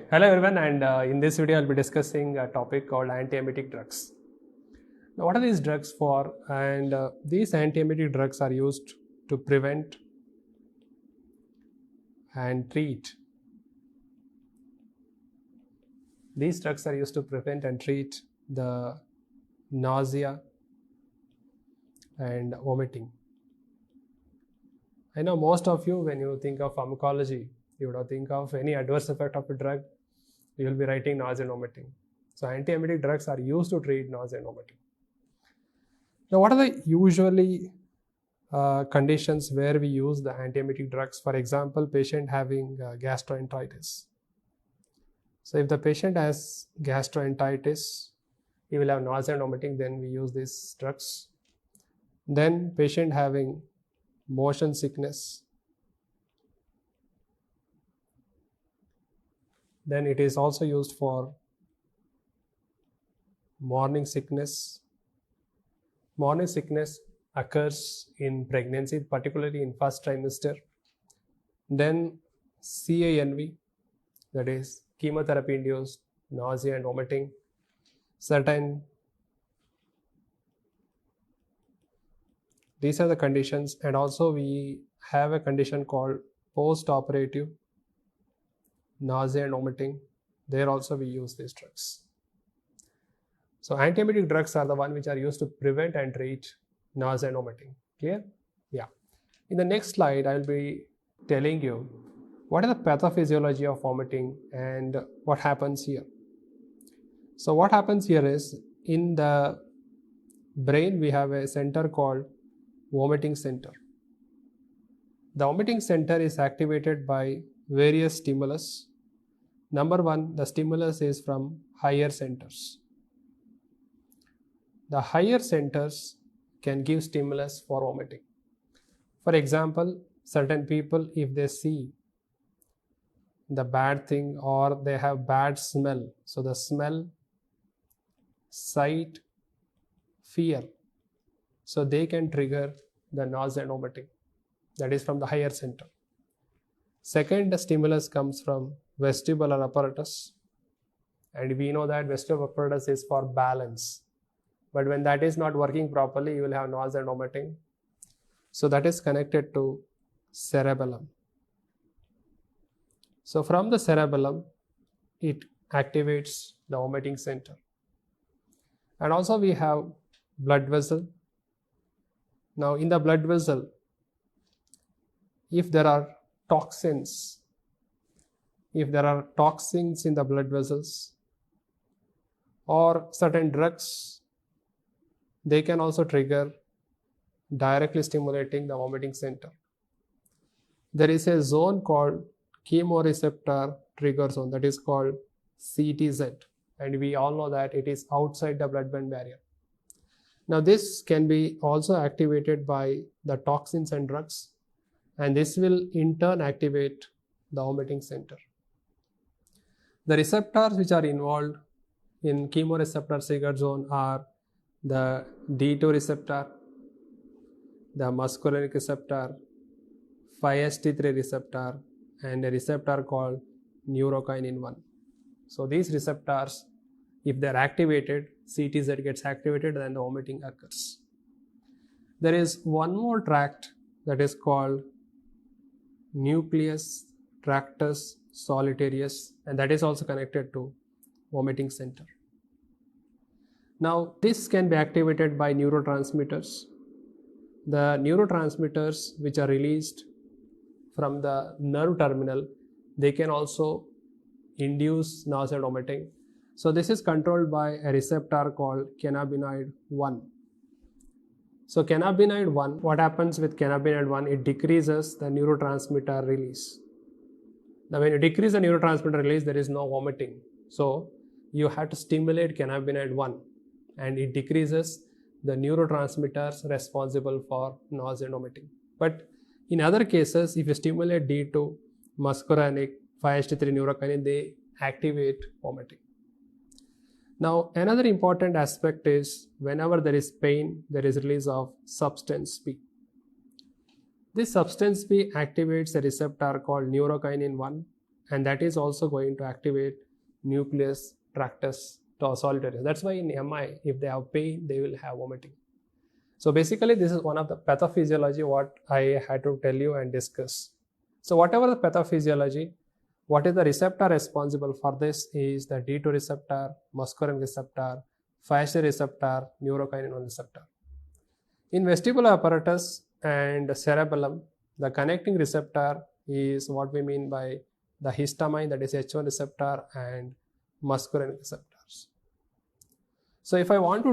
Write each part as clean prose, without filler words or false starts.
Hello everyone, and in this video I'll be discussing a topic called anti-emetic drugs. Now, what are these drugs for? And these anti-emetic drugs are used to prevent and treat. These drugs are used to prevent and treat the nausea and vomiting. I know most of you, when you think of pharmacology, you would think of any adverse effect of a drug, you will be writing nausea and vomiting. So anti-emetic drugs are used to treat nausea and vomiting. Now, what are the usually conditions where we use the anti-emetic drugs? For example, patient having gastroenteritis. So if the patient has gastroenteritis, he will have nausea and vomiting, then we use these drugs. Then patient having motion sickness, then it is also used for morning sickness. Morning sickness occurs in pregnancy, particularly in first trimester. Then CANV, that is chemotherapy induced nausea and vomiting. These are the conditions, and also we have a condition called post-operative nausea and vomiting. There also we use these drugs. So anti-emetic drugs are the one which are used to prevent and treat nausea and vomiting. Clear? Yeah. In the next slide, I will be telling you what is the pathophysiology of vomiting and what happens here. So what happens here is, in the brain we have a center called vomiting center. The vomiting center is activated by various stimulus. Number one, the stimulus is from higher centers. The higher centers can give stimulus for vomiting. For example, certain people, if they see the bad thing or they have bad smell, so the smell, sight, fear, so they can trigger the nausea and vomiting. That is from the higher center. Second, the stimulus comes from vestibular apparatus, and we know that vestibular apparatus is for balance. But when that is not working properly, you will have nausea and vomiting. So that is connected to cerebellum. So from the cerebellum, it activates the vomiting center. And also we have blood vessel. Now in the blood vessel, if there are toxins in the blood vessels or certain drugs, they can also trigger directly stimulating the vomiting center. There is a zone called chemoreceptor trigger zone, that is called CTZ, and we all know that it is outside the blood-brain barrier. Now this can be also activated by the toxins and drugs, and this will in turn activate the vomiting center. The receptors which are involved in chemoreceptor trigger zone are the D2 receptor, the muscarinic receptor, 5-HT3 receptor, and a receptor called neurokinin 1. So these receptors, if they are activated, CTZ gets activated, then the vomiting occurs. There is one more tract that is called nucleus tractus solitarius, and that is also connected to vomiting center. Now this can be activated by neurotransmitters. The neurotransmitters which are released from the nerve terminal, they can also induce nausea and vomiting. So this is controlled by a receptor called cannabinoid 1. So cannabinoid 1, what happens with cannabinoid 1? It decreases the neurotransmitter release. Now when you decrease the neurotransmitter release, there is no vomiting. So you have to stimulate cannabinoid 1, and it decreases the neurotransmitters responsible for nausea and vomiting. But in other cases, if you stimulate D2, muscarinic, 5-HT3 neurokinin, they activate vomiting. Now another important aspect is, whenever there is pain, there is release of substance P. This substance P activates a receptor called neurokinin 1, and that is also going to activate nucleus tractus solitarius. That's why in MI, if they have pain, they will have vomiting. So basically, this is one of the pathophysiology what I had to tell you and discuss. So whatever the pathophysiology, what is the receptor responsible for this is the D2 receptor, muscarinic receptor, 5HT receptor, neurokinin 1 receptor. In vestibular apparatus and cerebellum, the connecting receptor is what we mean by the histamine, that is H1 receptor and muscarinic receptors. So if I want to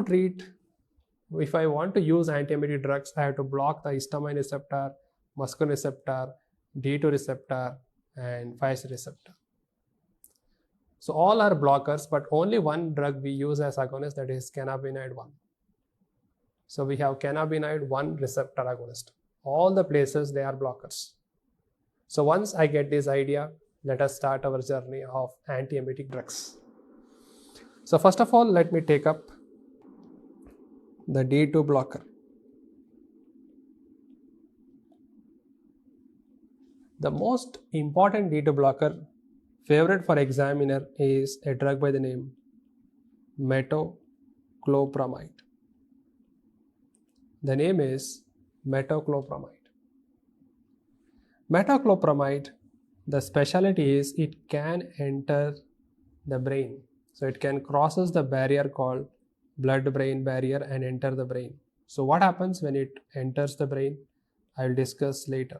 use antiemetic drugs, I have to block the histamine receptor, muscarinic receptor, D2 receptor and 5HT receptor. So all are blockers, but only one drug we use as agonist, that is cannabinoid 1. So we have cannabinoid 1 receptor agonist. All the places they are blockers. So once I get this idea, let us start our journey of antiemetic drugs. So first of all, let me take up the D2 blocker. The most important D2 blocker favorite for examiner is a drug by the name metoclopramide. The name is metoclopramide. Metoclopramide, the specialty is it can enter the brain. So it can crosses the barrier called blood-brain barrier and enter the brain. So what happens when it enters the brain? I will discuss later.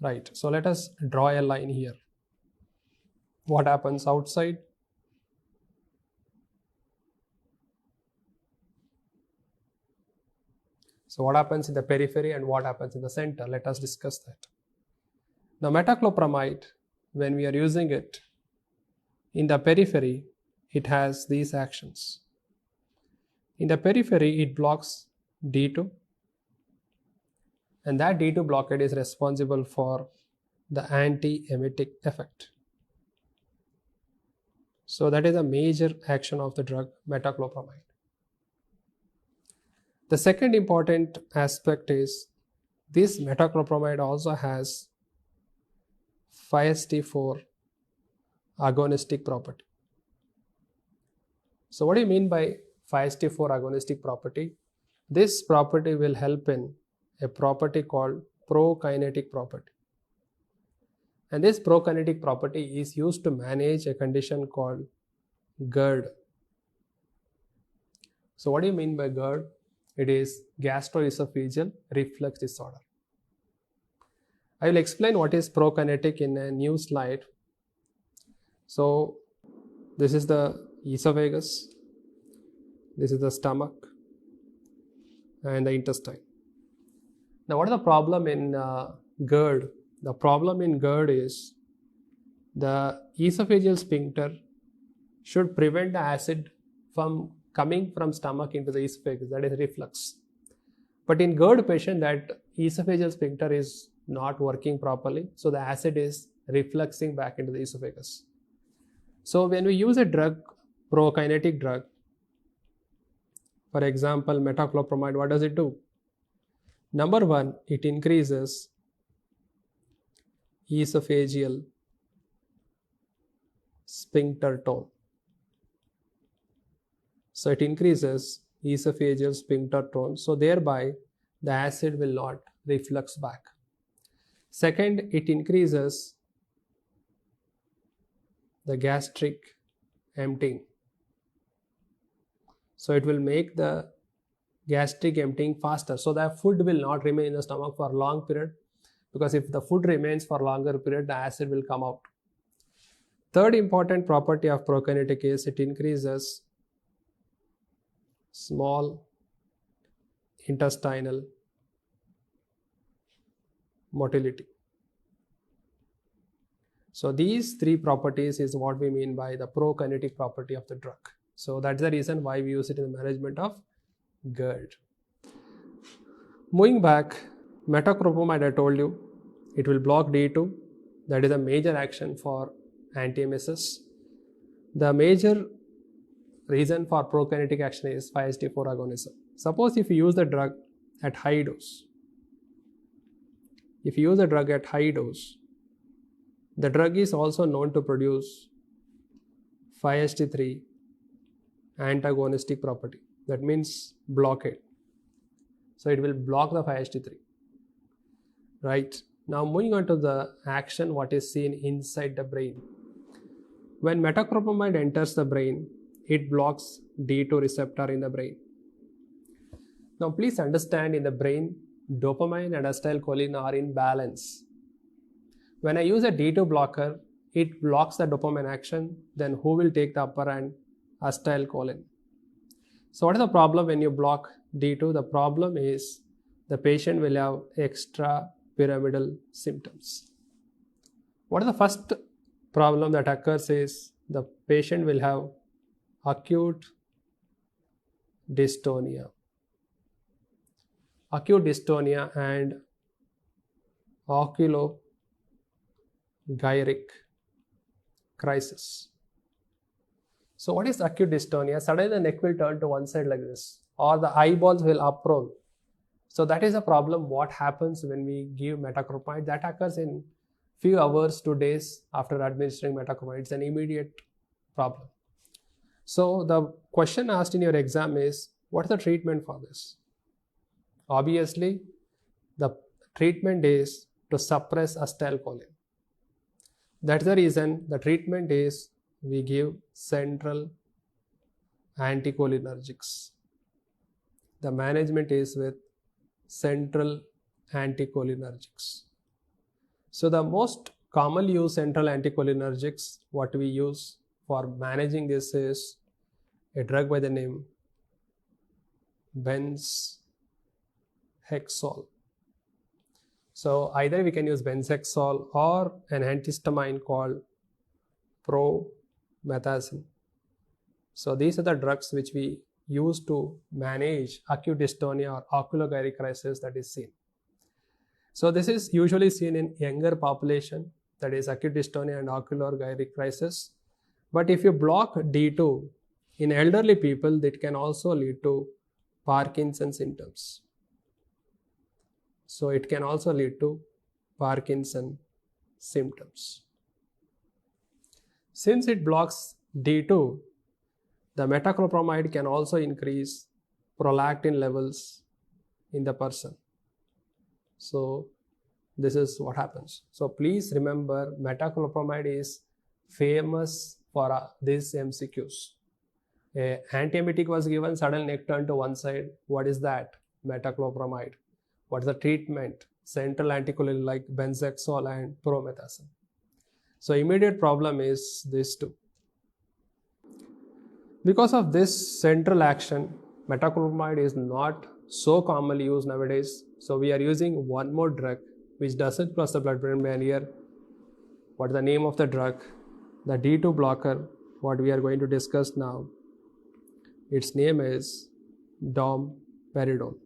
Right, so let us draw a line here. What happens outside? So what happens in the periphery and what happens in the center? Let us discuss that. Now metoclopramide, when we are using it in the periphery, it has these actions. In the periphery, it blocks D2, and that D2 blockade is responsible for the anti-emetic effect. So that is a major action of the drug metoclopramide. The second important aspect is this metoclopramide also has 5HT4 agonistic property. So what do you mean by 5HT4 agonistic property? This property will help in a property called prokinetic property. And this prokinetic property is used to manage a condition called GERD. So what do you mean by GERD? It is gastroesophageal reflux disorder. I will explain what is prokinetic in a new slide. So this is the esophagus, this is the stomach and the intestine. Now what is the problem in GERD? The problem in GERD is the esophageal sphincter should prevent the acid from coming from stomach into the esophagus, that is reflux. But in GERD patient, that esophageal sphincter is not working properly, so the acid is refluxing back into the esophagus. So when we use a drug, prokinetic drug, for example metoclopramide, what does it do? Number one, it increases esophageal sphincter tone. So it increases esophageal sphincter tone, so thereby the acid will not reflux back. Second, it increases the gastric emptying. So it will make the gastric emptying faster, so that food will not remain in the stomach for a long period, because if the food remains for a longer period, the acid will come out. Third important property of prokinetic is it increases small intestinal motility. So these three properties is what we mean by the prokinetic property of the drug. So that's the reason why we use it in the management of GERD. Moving back, metoclopramide, I told you, it will block D2. That is a major action for anti-emesis. The major reason for prokinetic action is 5HT4 agonism. Suppose if you use the drug at high dose, if you use a drug at high dose, the drug is also known to produce 5-HT3 antagonistic property. That means blockade. So it will block the 5-HT3. Right. Now moving on to the action, what is seen inside the brain. When metoclopramide enters the brain, it blocks D2 receptor in the brain. Now please understand, in the brain, dopamine and acetylcholine are in balance. When I use a D2 blocker, it blocks the dopamine action, then who will take the upper hand? Acetylcholine. So what is the problem when you block D2? The problem is the patient will have extrapyramidal symptoms. What is the first problem that occurs is the patient will have acute dystonia. Acute dystonia and oculogyric crisis. So what is acute dystonia? Suddenly the neck will turn to one side like this, or the eyeballs will uproll. So that is a problem. What happens when we give metoclopramide? That occurs in few hours to days after administering metoclopramide. It's an immediate problem. So the question asked in your exam is, what is the treatment for this? Obviously, the treatment is to suppress acetylcholine. That's the reason the treatment is we give central anticholinergics. The management is with central anticholinergics. So the most commonly used central anticholinergics, what we use for managing this is a drug by the name benzhexol. So either we can use benzhexol or an antihistamine called promethazine. So these are the drugs which we use to manage acute dystonia or oculogyric crisis that is seen. So this is usually seen in younger population, that is acute dystonia and oculogyric crisis. But if you block D2 in elderly people, that can also lead to Parkinson's symptoms. So it can also lead to Parkinson symptoms. Since it blocks D2, the metoclopramide can also increase prolactin levels in the person. So this is what happens. So please remember, metoclopramide is famous for these MCQs. A antiemetic was given, sudden neck turned to one side. What is that? Metoclopramide. What is the treatment? Central anticholine like benzhexol and promethazine. So immediate problem is these two. Because of this central action, metoclopramide is not so commonly used nowadays. So we are using one more drug which doesn't cross the blood-brain barrier. What is the name of the drug? The D2 blocker, what we are going to discuss now. Its name is domperidone.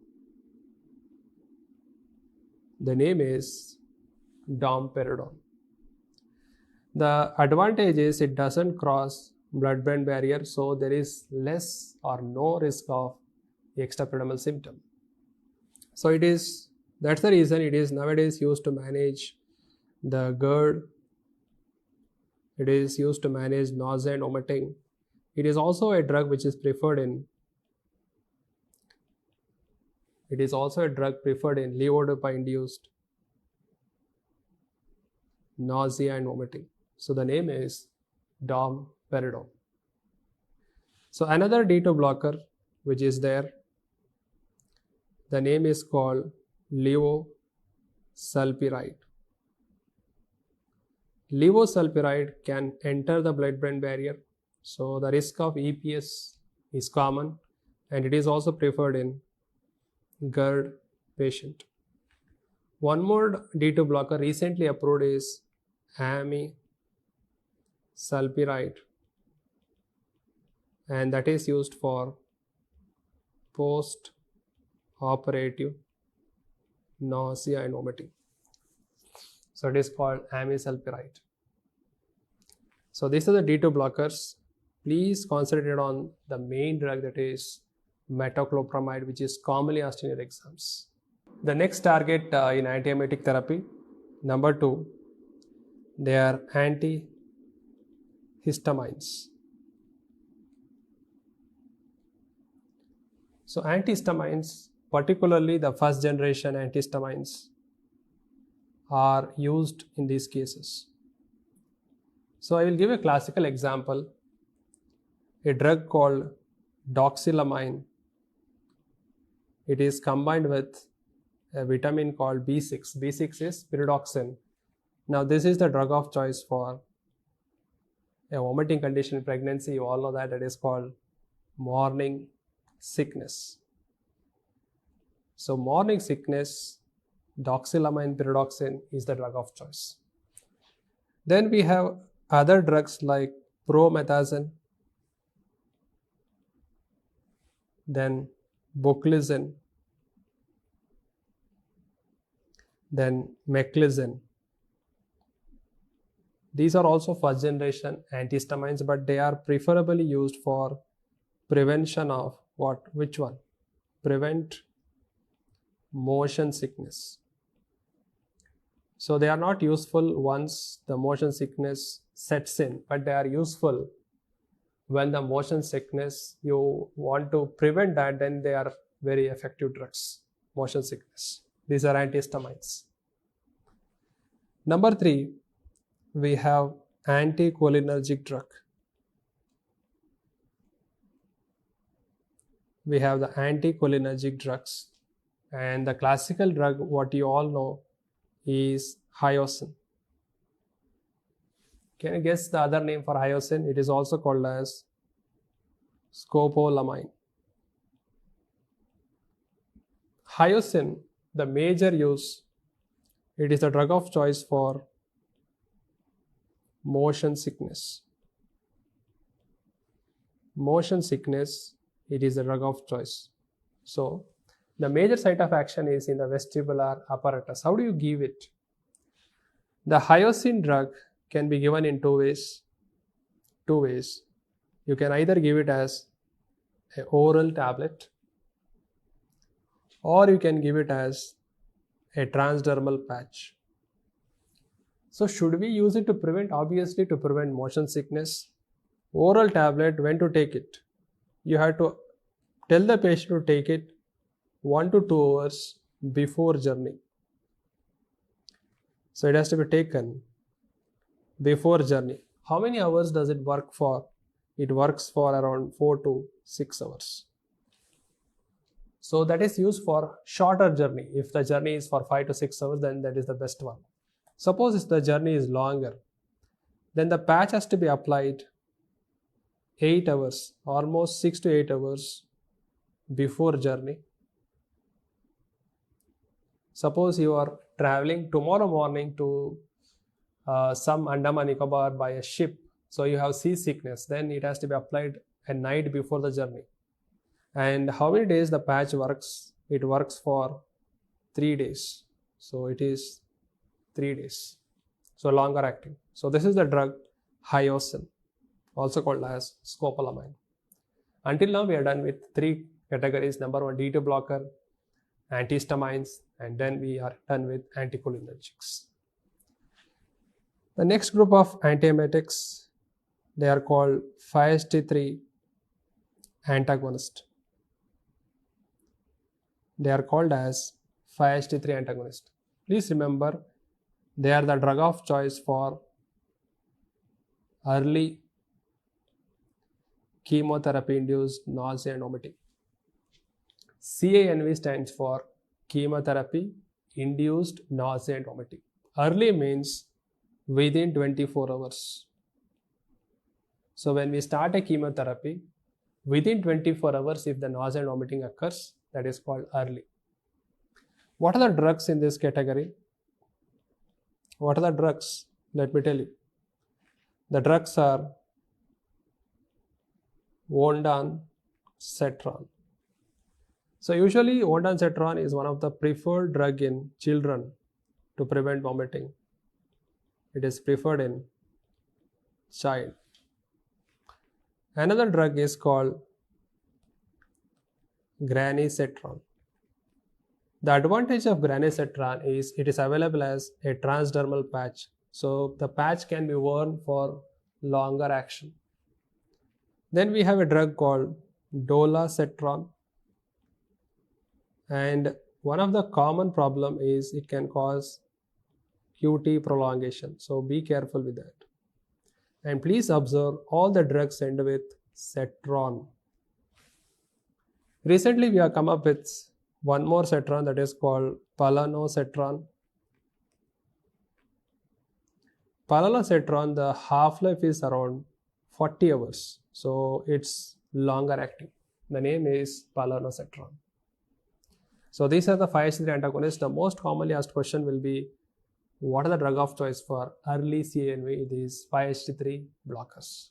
The name is domperidone. The advantage is it doesn't cross blood-brain barrier, so there is less or no risk of extrapyramidal symptom. So that's the reason it is nowadays used to manage the GERD. It is used to manage nausea and vomiting. It is also a drug which is preferred in levodopa-induced nausea and vomiting. So the name is domperidone. So another D2 blocker which is there, the name is called levosulpiride. Levosulpiride can enter the blood-brain barrier, so the risk of EPS is common, and it is also preferred in GERD patient. One more D2 blocker recently approved is amisulpiride, and that is used for post-operative nausea and vomiting. So it is called amisulpiride. So these are the D2 blockers. Please concentrate on the main drug, that is metoclopramide, which is commonly asked in your exams. The next target in antiemetic therapy, number 2, they are antihistamines. So antihistamines, particularly the first generation antihistamines, are used in these cases. So I will give a classical example. A drug called doxylamine. It is combined with a vitamin called B6. B6 is pyridoxine. Now this is the drug of choice for a vomiting condition in pregnancy. You all know that it is called morning sickness. So morning sickness, doxylamine pyridoxine is the drug of choice. Then we have other drugs like promethazine, then buclizine, then meclizine. These are also first generation antihistamines, but they are preferably used for prevention of what? Which one? Prevent motion sickness. So they are not useful once the motion sickness sets in, but they are useful when the motion sickness, you want to prevent that, then they are very effective drugs. Motion sickness. These are antihistamines. Number 3, we have anticholinergic drug. We have the anticholinergic drugs, and the classical drug, what you all know, is hyoscine. Can you guess the other name for hyoscine? It is also called as scopolamine. Hyoscine, the major use, it is the drug of choice for motion sickness. Motion sickness, it is the drug of choice. So the major site of action is in the vestibular apparatus. How do you give it? The hyoscine drug can be given in two ways. You can either give it as an oral tablet, or you can give it as a transdermal patch. So should we use it to prevent? Obviously to prevent motion sickness. Oral tablet, when to take it? You have to tell the patient to take it 1 to 2 hours before journey. So it has to be taken before journey. How many hours does it work for? It works for around 4 to 6 hours. So that is used for shorter journey. If the journey is for 5 to 6 hours, then that is the best one. Suppose if the journey is longer, then the patch has to be applied 8 hours, almost 6 to 8 hours before journey. Suppose you are traveling tomorrow morning to some Andaman Nicobar by a ship, so you have seasickness, then it has to be applied a night before the journey. And how many days the patch works? It works for 3 days. So it is 3 days. So longer acting. So this is the drug hyoscine, also called as scopolamine. Until now we are done with 3 categories. Number 1, D2 blocker, antihistamines, and then we are done with anticholinergics. The next group of antiemetics, they are called 5-HT3 antagonist. They are called as 5-HT3 antagonist. Please remember, they are the drug of choice for early chemotherapy-induced nausea and vomiting. CANV stands for chemotherapy-induced nausea and vomiting. Early means within 24 hours. So when we start a chemotherapy, within 24 hours, if the nausea and vomiting occurs, that is called early. What are the drugs in this category? What are the drugs? Let me tell you. The drugs are ondansetron. So usually ondansetron is one of the preferred drug in children to prevent vomiting. It is preferred in child. Another drug is called granisetron. The advantage of granisetron is it is available as a transdermal patch. So the patch can be worn for longer action. Then we have a drug called dolasetron, and one of the common problem is it can cause QT prolongation. So be careful with that. And please observe all the drugs end with cetron. Recently we have come up with one more cetron, that is called palanositron. Palanositron, the half-life is around 40 hours. So it's longer acting. The name is palanositron. So these are the 5-HT3 antagonists. The most commonly asked question will be, what are the drug of choice for early CANV? These 5-HT3 blockers.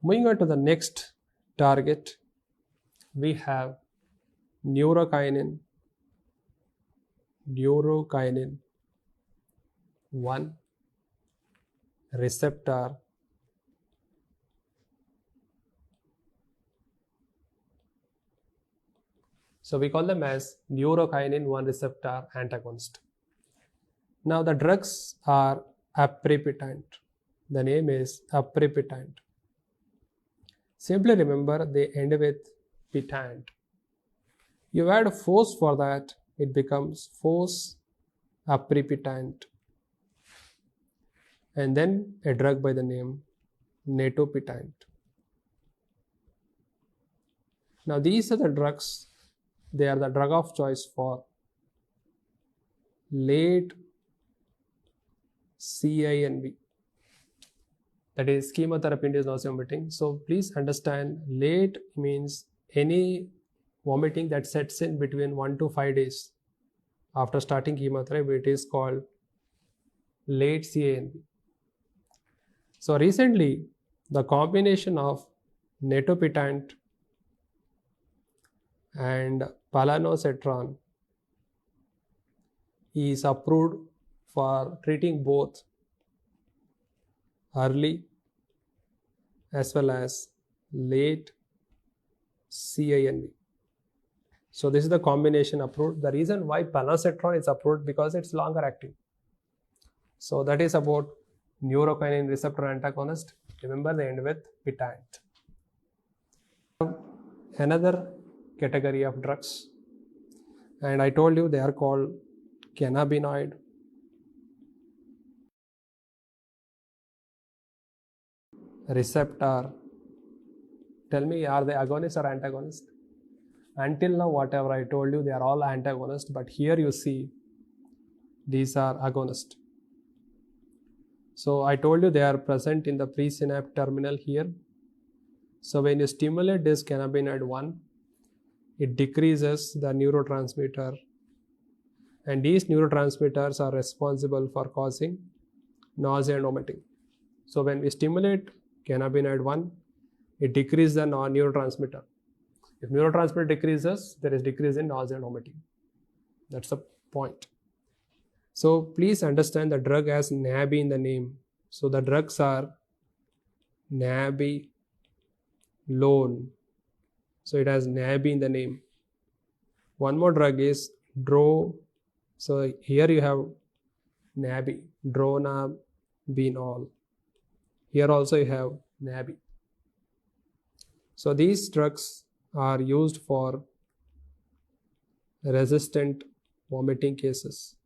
Moving on to the next target, we have neurokinin 1 receptor So we call them as neurokinin 1 receptor antagonist. Now the drugs are aprepitant. The name is aprepitant. Simply remember they end with pitant. You add force for that, it becomes force aprepitant. And then a drug by the name netopitant. Now these are the drugs. They are the drug of choice for late CINV, that is chemotherapy-induced nausea vomiting. So please understand, late means any vomiting that sets in between 1 to 5 days after starting chemotherapy. It is called late CINV. So recently, the combination of netopitant and palanositron is approved for treating both early as well as late CINV. So this is the combination approved. The reason why palanositron is approved because it's longer acting. So that is about neurokinin receptor antagonist. Remember they end with pitant. Another category of drugs, and I told you they are called cannabinoid receptor. Tell me, are they agonist or antagonist? Until now, whatever I told you, they are all antagonist, but here you see these are agonist. So I told you they are present in the presynaptic terminal here. So when you stimulate this cannabinoid 1, it decreases the neurotransmitter, and these neurotransmitters are responsible for causing nausea and vomiting. So when we stimulate cannabinoid 1, it decreases the neurotransmitter. If neurotransmitter decreases, there is decrease in nausea and vomiting. That's the point. So please understand the drug has NABI in the name. So the drugs are nabilone. So it has NABI in the name. One more drug is So here you have NABI, dronabinol. Here also you have NABI. So these drugs are used for resistant vomiting cases.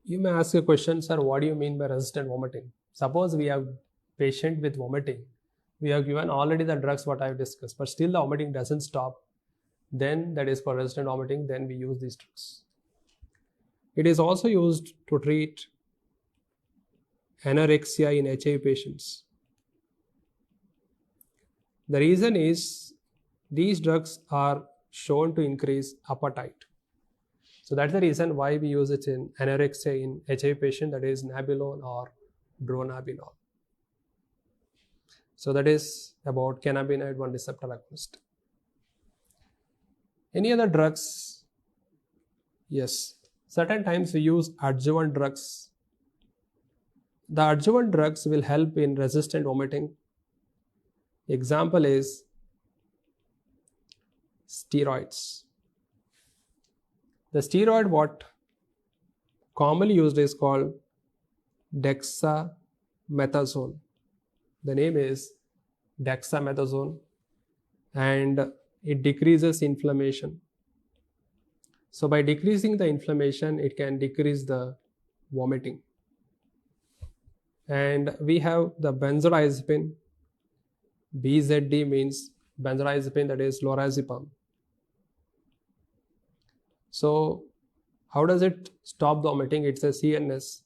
You may ask a question, sir, what do you mean by resistant vomiting? Suppose we have patient with vomiting. We have given already the drugs what I have discussed, but still the vomiting doesn't stop. Then that is for resistant vomiting, then we use these drugs. It is also used to treat anorexia in HIV patients. The reason is these drugs are shown to increase appetite. So that's the reason why we use it in anorexia in HIV patient, that is nabilone or dronabinol. So that is about cannabinoid 1 receptor agonist. Any other drugs? Yes. Certain times we use adjuvant drugs. The adjuvant drugs will help in resistant vomiting. Example is steroids. The steroid what commonly used is called dexamethasone. The name is dexamethasone, and it decreases inflammation. So by decreasing the inflammation, it can decrease the vomiting. And we have the benzodiazepine. BZD means benzodiazepine, that is lorazepam. So how does it stop the vomiting? It's a CNS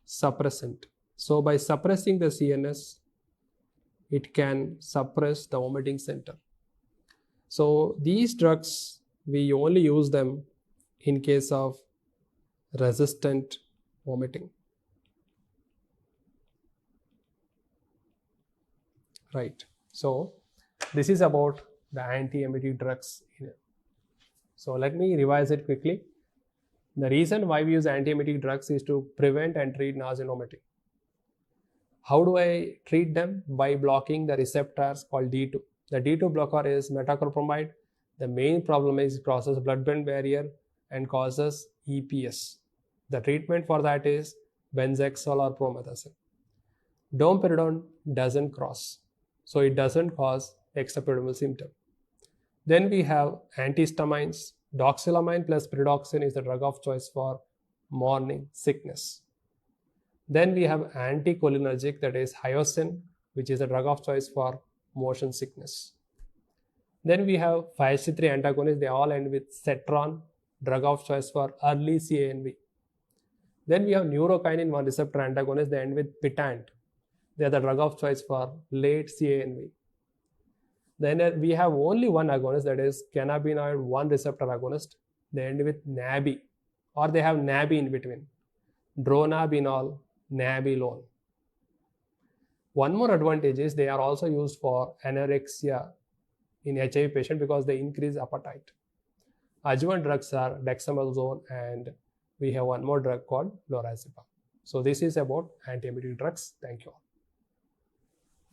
suppressant. So by suppressing the CNS, it can suppress the vomiting center. So these drugs, we only use them in case of resistant vomiting. Right. So this is about the anti-emetic drugs. So let me revise it quickly. The reason why we use anti-emetic drugs is to prevent and treat nausea and vomiting. How do I treat them? By blocking the receptors called D2. The D2 blocker is metoclopramide. The main problem is it crosses blood-brain barrier and causes EPS. The treatment for that is benzoxazole or promethazine. Domperidone doesn't cross, so it doesn't cause extrapyramidal symptom. Then we have antihistamines. Doxylamine plus pyridoxine is the drug of choice for morning sickness. Then we have anticholinergic, that is hyoscine, which is a drug of choice for motion sickness. Then we have 5C3 antagonists. They all end with cetron, drug of choice for early CANV. Then we have neurokinin 1 receptor antagonists. They end with pitant. They are the drug of choice for late CANV. Then we have only one agonist, that is cannabinoid 1 receptor agonist. They end with NABI, or they have NABI in between. Dronabinol, nabilone. One more advantage is they are also used for anorexia in HIV patient because they increase appetite. Adjuvant drugs are dexamethasone, and we have one more drug called lorazepam. So this is about anti-emetic drugs. Thank you all.